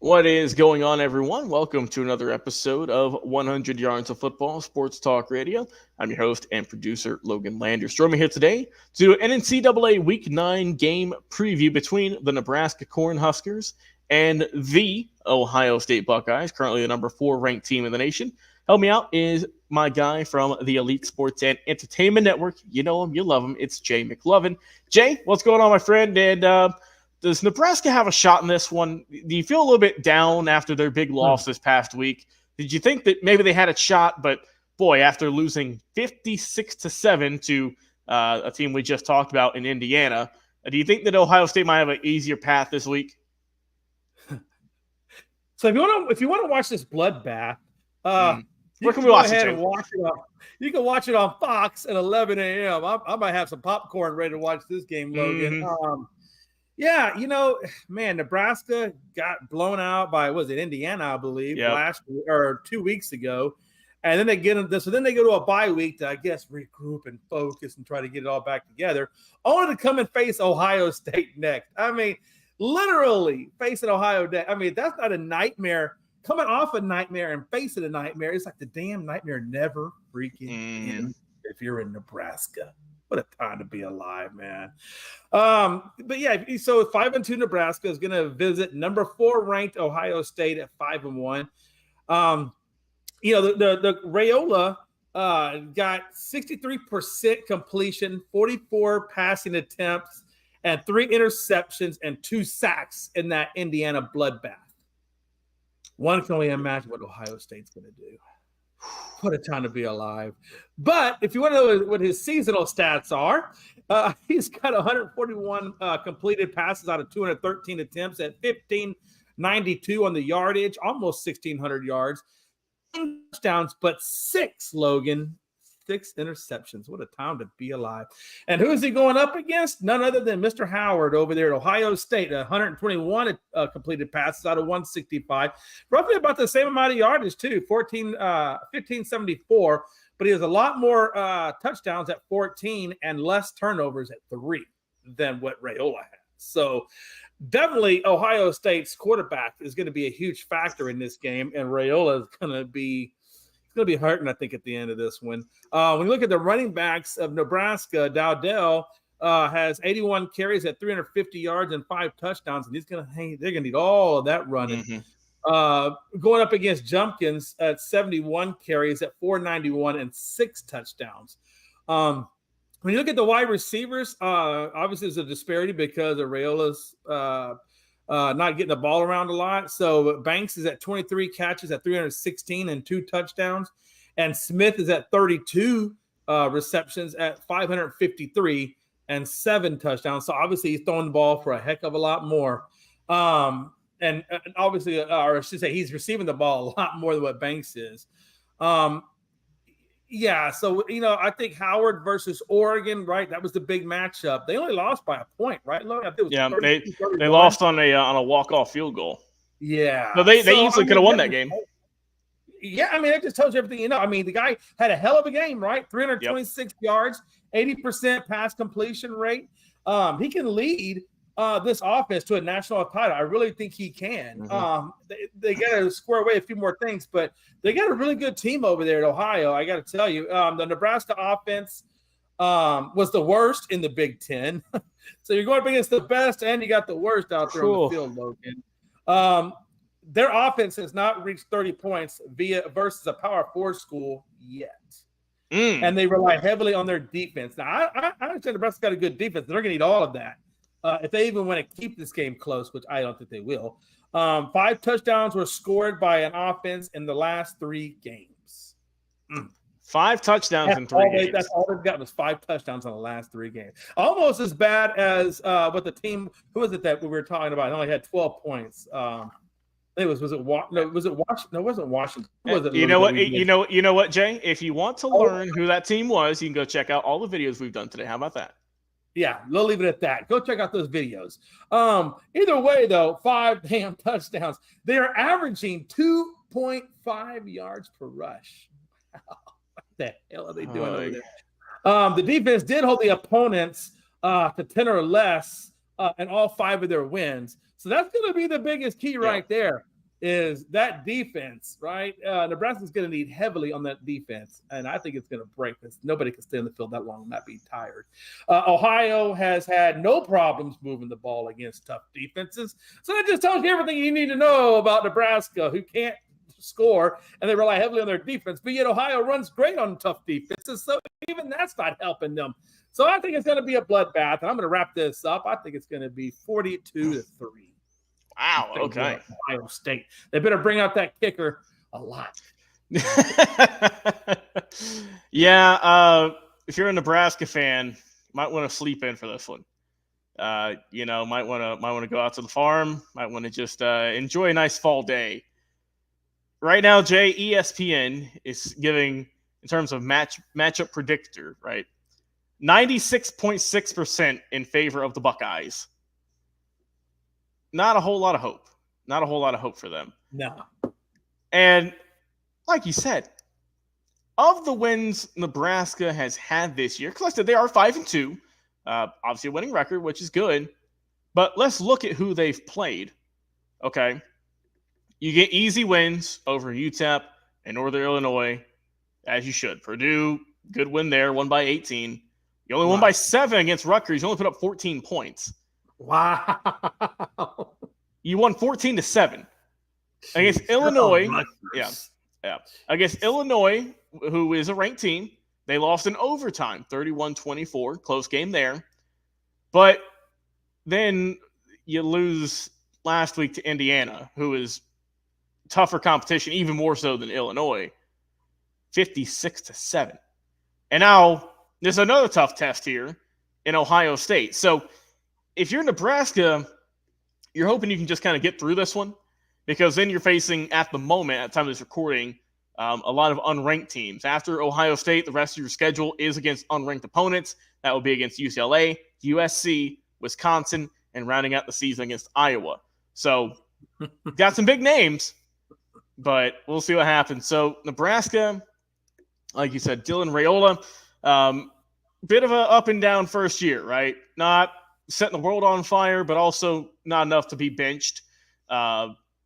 What is going on, everyone? Welcome to another episode of 100 Yards of Football Sports Talk Radio. I'm your host and producer, Logan Landers. Joining me here today to do an NCAA Week 9 game preview between the Nebraska Cornhuskers and the Ohio State Buckeyes, currently the number 4 ranked team in the nation. Help me out is my guy from the Elite Sports and Entertainment Network. You know him, you love him. It's Jay McLovin. Jay, what's going on, my friend? And does Nebraska have a shot in this one? Do you feel a little bit down after their big loss this past week? Did you think that maybe they had a shot, but boy, after losing 56-7 to a team we just talked about in Indiana, do you think that Ohio State might have an easier path this week? So if you want to watch this bloodbath, where can we watch it? You can watch it on Fox at 11 a.m. I might have some popcorn ready to watch this game, Logan. Yeah, Nebraska got blown out by, Indiana, I believe, last or 2 weeks ago. And then they get them, so then they go to a bye week to, I guess, regroup and focus and try to get it all back together, only to come and face Ohio State next. I mean, literally facing Ohio State. I mean, that's not a nightmare. Coming off a nightmare and facing a nightmare, it's like the damn nightmare never freaking ends if you're in Nebraska. What a time to be alive, man. But yeah, so 5-2 Nebraska is going to visit number 4 ranked Ohio State at 5-1. The Raiola got 63% completion, 44 passing attempts, and 3 interceptions and 2 sacks in that Indiana bloodbath. One can only imagine what Ohio State's going to do. What a time to be alive. But if you want to know what his seasonal stats are, he's got 141 completed passes out of 213 attempts at 1,592 on the yardage, almost 1,600 yards. Touchdowns, but 6, Logan. 6 interceptions. What a time to be alive. And who is he going up against? None other than Mr. Howard over there at Ohio State. 121 completed passes out of 165. Roughly about the same amount of yardage, too. 1,574. But he has a lot more touchdowns at 14 and less turnovers at 3 than what Raiola has. So definitely Ohio State's quarterback is going to be a huge factor in this game. And Raiola is going to be hurting, I think, at the end of this one. When you look at the running backs of Nebraska, Dowdell has 81 carries at 350 yards and 5 touchdowns, and they're going to need all of that running. Going up against Jumpkins at 71 carries at 491 and 6 touchdowns. When you look at the wide receivers, obviously there's a disparity because of Raiola's not getting the ball around a lot. So Banks is at 23 catches at 316 and 2 touchdowns. And Smith is at 32 receptions at 553 and 7 touchdowns. So obviously he's throwing the ball for a heck of a lot more. And obviously, or I should say, he's receiving the ball a lot more than what Banks is. Yeah, so, I think Howard versus Oregon, right? That was the big matchup. They only lost by a point, right? They lost on a walk-off field goal. Yeah. So they easily could have won that game. Yeah, I mean, it just tells you everything you know. I mean, the guy had a hell of a game, right? 326 yards, 80% pass completion rate. He can lead this offense to a national title. I really think he can. They got to square away a few more things, but they got a really good team over there at Ohio. I got to tell you, the Nebraska offense was the worst in the Big Ten. So you're going up against the best, and you got the worst out there on the field, Logan. Their offense has not reached 30 points versus a Power 4 school yet. And they rely heavily on their defense. Now, I understand Nebraska's got a good defense. They're going to need all of that. If they even want to keep this game close, which I don't think they will. 5 touchdowns were scored by an offense in the last 3 games. 5 touchdowns in 3 games. That's all they've got was 5 touchdowns on the last 3 games. Almost as bad as what the team, who was it that we were talking about? It only had 12 points. It wasn't Washington. No, it wasn't Washington. Was it? You know what, Jay? If you want to learn who that team was, you can go check out all the videos we've done today. How about that? Yeah, we'll leave it at that. Go check out those videos. Either way, though, 5 damn touchdowns. They are averaging 2.5 yards per rush. What the hell are they doing over there? The defense did hold the opponents to 10 or less in all 5 of their wins. So that's going to be the biggest key right there. is that defense, right? Nebraska's going to need heavily on that defense, and I think it's going to break because nobody can stay on the field that long and not be tired. Ohio has had no problems moving the ball against tough defenses, so that just tells you everything you need to know about Nebraska, who can't score, and they rely heavily on their defense. But yet Ohio runs great on tough defenses, so even that's not helping them. So I think it's going to be a bloodbath, and I'm going to wrap this up. I think it's going to be 42-3. Wow, okay. Ohio State. They better bring out that kicker a lot. Yeah, if you're a Nebraska fan, might want to sleep in for this one. Might want to go out to the farm, might want to just enjoy a nice fall day. Right now, Jay, ESPN is giving, in terms of matchup predictor, right, 96.6% in favor of the Buckeyes. Not a whole lot of hope. Not a whole lot of hope for them. No. And like you said, of the wins Nebraska has had this year, because I said they are 5-2, obviously a winning record, which is good. But let's look at who they've played. Okay. You get easy wins over UTEP and Northern Illinois, as you should. Purdue, good win there, won by 18. You only won by 7 against Rutgers. You only put up 14 points. Wow. You won 14-7 against Illinois. Yeah. Against Illinois, who is a ranked team. They lost in overtime, 31-24. Close game there. But then you lose last week to Indiana, who is tougher competition, even more so than Illinois, 56-7. And now there's another tough test here in Ohio State. So if you're Nebraska, you're hoping you can just kind of get through this one, because then you're facing, at the moment, at the time of this recording, a lot of unranked teams. After Ohio State, the rest of your schedule is against unranked opponents. That will be against UCLA, USC, Wisconsin, and rounding out the season against Iowa. So got some big names, but we'll see what happens. So Nebraska, like you said, Dylan Raiola, bit of a up and down first year, right? Not setting the world on fire, but also not enough to be benched.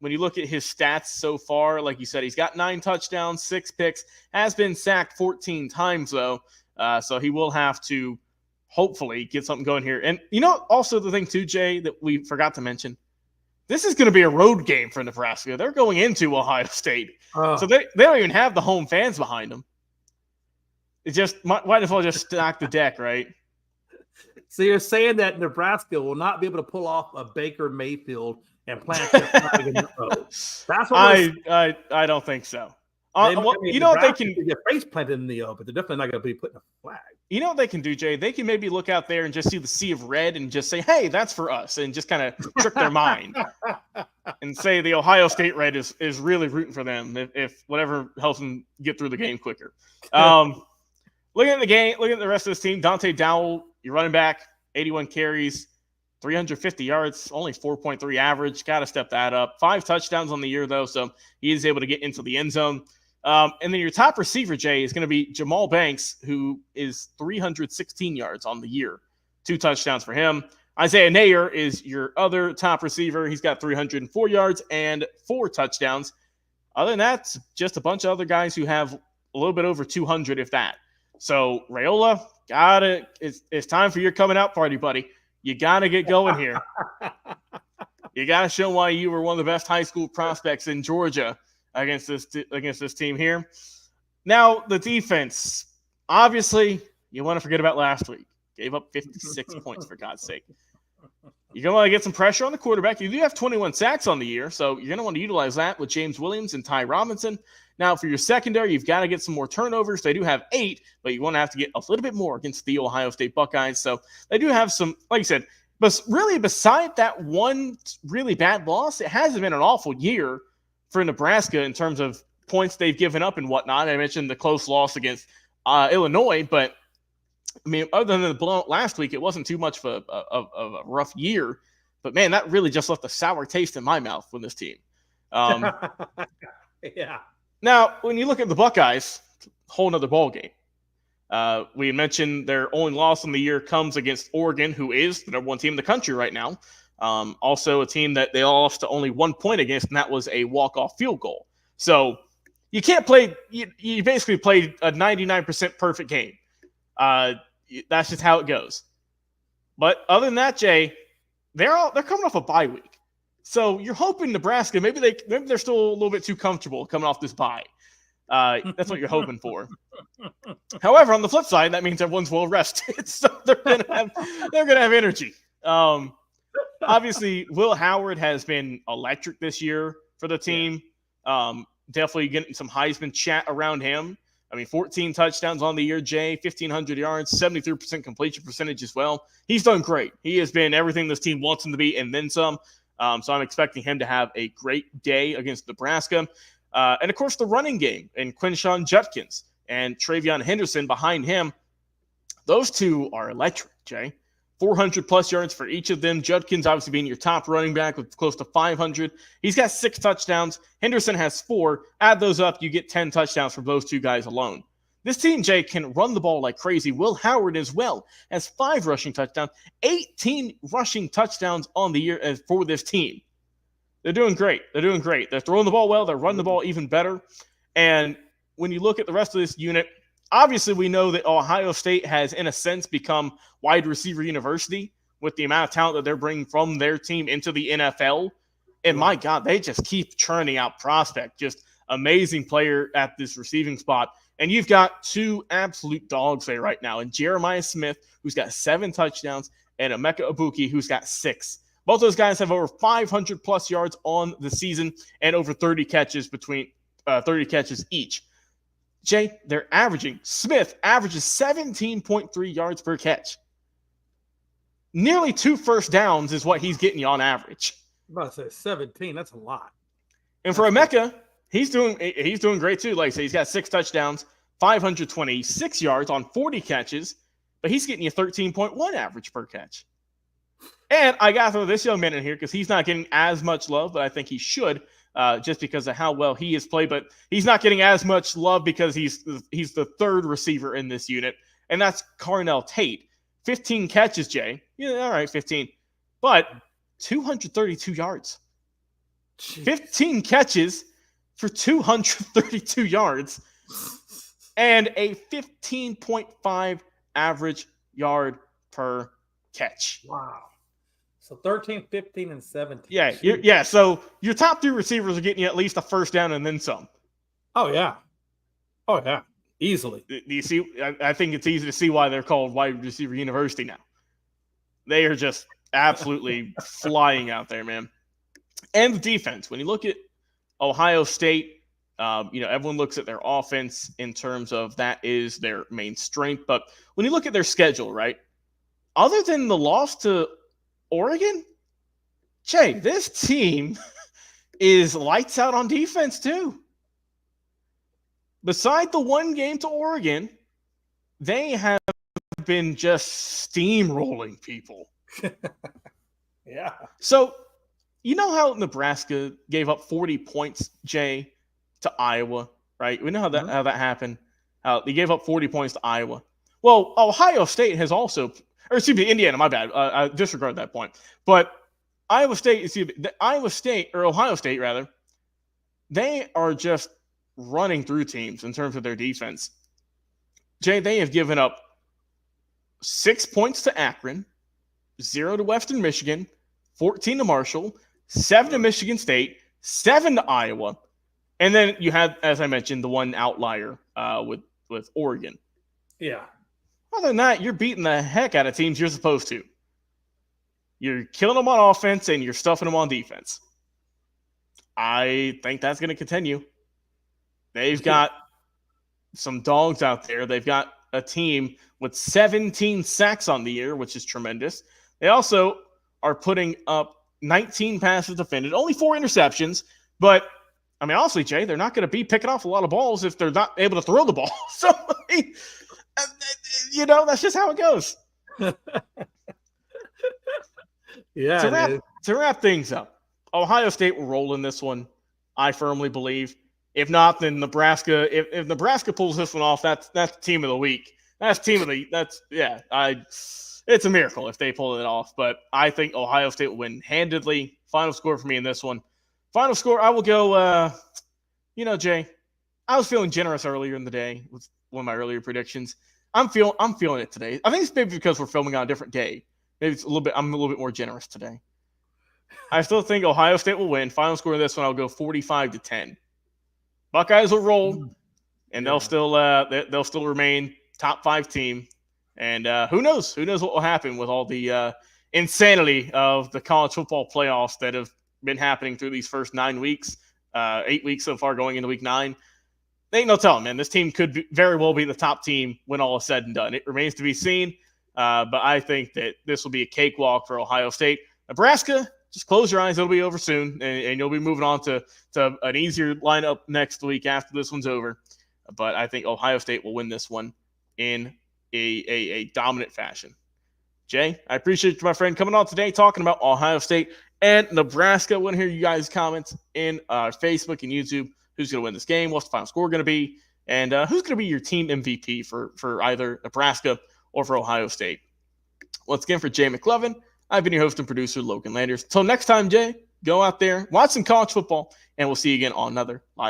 When you look at his stats so far, like you said, he's got 9 touchdowns, 6 picks, has been sacked 14 times, though. So he will have to hopefully get something going here. And also the thing too, Jay, that we forgot to mention, this is going to be a road game for Nebraska. They're going into Ohio State. So they don't even have the home fans behind them. It just might as well just stack the deck, right? So you're saying that Nebraska will not be able to pull off a Baker Mayfield and plant their flag in the road. That's what I don't think so. They can get face planted in the O, but they're definitely not going to be putting a flag. You know what they can do, Jay? They can maybe look out there and just see the sea of red and just say, "Hey, that's for us," and just kind of trick their mind and say the Ohio State red is really rooting for them if whatever helps them get through the game quicker. Looking at the game, looking at the rest of this team, Dante Dowell, your running back, 81 carries, 350 yards, only 4.3 average. Got to step that up. 5 touchdowns on the year, though, so he is able to get into the end zone. And then your top receiver, Jay, is going to be Jamal Banks, who is 316 yards on the year. 2 touchdowns for him. Isaiah Nayer is your other top receiver. He's got 304 yards and 4 touchdowns. Other than that, just a bunch of other guys who have a little bit over 200, if that. So, Raiola, it's time for your coming out party, buddy. You got to get going here. You got to show why you were one of the best high school prospects in Georgia against this team here. Now, the defense. Obviously, you want to forget about last week. Gave up 56 points, for God's sake. You're going to want to get some pressure on the quarterback. You do have 21 sacks on the year, so you're going to want to utilize that with James Williams and Ty Robinson. Now, for your secondary, you've got to get some more turnovers. They do have 8, but you want to have to get a little bit more against the Ohio State Buckeyes. So they do have some, like you said, but really beside that one really bad loss, it hasn't been an awful year for Nebraska in terms of points they've given up and whatnot. I mentioned the close loss against Illinois, but I mean, other than the blowout last week, it wasn't too much of a rough year. But man, that really just left a sour taste in my mouth with this team. Yeah. Now, when you look at the Buckeyes, whole nother ball game. We mentioned their only loss in the year comes against Oregon, who is the number 1 team in the country right now. Also, a team that they lost to only 1 point against, and that was a walk-off field goal. So you can't play. You basically played a 99% perfect game. That's just how it goes. But other than that, Jay, they're coming off a bye week. So you're hoping Nebraska maybe they're still a little bit too comfortable coming off this bye. That's what you're hoping for. However, on the flip side, that means everyone's well rested, so they're gonna have energy. Obviously, Will Howard has been electric this year for the team. Definitely getting some Heisman chat around him. I mean, 14 touchdowns on the year, Jay, 1,500 yards, 73% completion percentage as well. He's done great. He has been everything this team wants him to be and then some. So I'm expecting him to have a great day against Nebraska. And, of course, the running game and Quinshon Judkins and Travion Henderson behind him. Those two are electric, Jay. 400-plus yards for each of them. Judkins obviously being your top running back with close to 500. He's got 6 touchdowns. Henderson has 4. Add those up, you get 10 touchdowns from those two guys alone. This team, Jay, can run the ball like crazy. Will Howard as well has 5 rushing touchdowns, 18 rushing touchdowns on the year for this team. They're doing great. They're throwing the ball well. They're running the ball even better. And when you look at the rest of this unit, obviously, we know that Ohio State has, in a sense, become wide receiver university with the amount of talent that they're bringing from their team into the NFL. And my God, they just keep churning out prospect. Just amazing player at this receiving spot. And you've got 2 absolute dogs there right now. And Jeremiah Smith, who's got 7 touchdowns, and Emeka Ibuki, who's got 6. Both those guys have over 500-plus yards on the season and over 30 catches each. Jay, Smith averages 17.3 yards per catch. Nearly 2 first downs is what he's getting you on average. I'm about to say 17. That's a lot. And for Emeka, he's doing great too. Like I say, he's got 6 touchdowns, 526 yards on 40 catches, but he's getting you 13.1 average per catch. And I got to throw this young man in here because he's not getting as much love, but I think he should. Just because of how well he has played, but he's not getting as much love because he's the 3rd receiver in this unit, and that's Carnell Tate. 15 catches, Jay. Yeah, all right, 15. But 232 yards. Jeez. 15 catches for 232 yards and a 15.5 average yard per catch. Wow. So 13, 15, and 17. Yeah. So your top 3 receivers are getting you at least a first down and then some. Oh, yeah. Easily. Do you see? I think it's easy to see why they're called wide receiver university now. They are just absolutely flying out there, man. And the defense. When you look at Ohio State, everyone looks at their offense in terms of that is their main strength. But when you look at their schedule, right, other than the loss to Oregon, Jay, this team is lights out on defense too. Beside the 1 game to Oregon, they have been just steamrolling people. Yeah. So, you know how Nebraska gave up 40 points, Jay, to Iowa, right? We know how that happened. They gave up 40 points to Iowa. Well, Ohio State has also – or excuse me, Indiana, my bad. I disregard that point. But Ohio State, rather, they are just running through teams in terms of their defense. Jay, they have given up 6 points to Akron, 0 to Western Michigan, 14 to Marshall, 7 to Michigan State, 7 to Iowa, and then you had, as I mentioned, the one outlier with Oregon. Yeah. Other than that, you're beating the heck out of teams you're supposed to. You're killing them on offense and you're stuffing them on defense. I think that's going to continue. They've got some dogs out there. They've got a team with 17 sacks on the year, which is tremendous. They also are putting up 19 passes defended, only 4 interceptions. But, I mean, honestly, Jay, they're not going to be picking off a lot of balls if they're not able to throw the ball. So, I mean, that's just how it goes. Yeah. To wrap things up, Ohio State will roll in this one, I firmly believe. If not, then Nebraska. If Nebraska pulls this one off, that's team of the week. That's team of the. it's a miracle if they pull it off. But I think Ohio State will win handedly. Final score for me in this one. Final score, I will go, Jay, I was feeling generous earlier in the day with one of my earlier predictions. I'm feeling it today. I think it's maybe because we're filming on a different day. Maybe I'm a little bit more generous today. I still think Ohio State will win. Final score of this one, I'll go 45-10. Buckeyes will roll, and they'll still remain top 5 team. And who knows? Who knows what will happen with all the insanity of the college football playoffs that have been happening through these first 9 weeks, 8 weeks so far going into week 9. There ain't no telling, man. This team could very well be the top team when all is said and done. It remains to be seen, but I think that this will be a cakewalk for Ohio State. Nebraska, just close your eyes. It'll be over soon, and you'll be moving on to an easier lineup next week after this one's over. But I think Ohio State will win this one in a dominant fashion. Jay, I appreciate my friend coming on today talking about Ohio State and Nebraska. I want to hear you guys' comments in Facebook and YouTube. Who's going to win this game? What's the final score going to be? And who's going to be your team MVP for either Nebraska or for Ohio State? Once again, for Jay McLovin, I've been your host and producer, Logan Landers. Until next time, Jay, go out there, watch some college football, and we'll see you again on another live.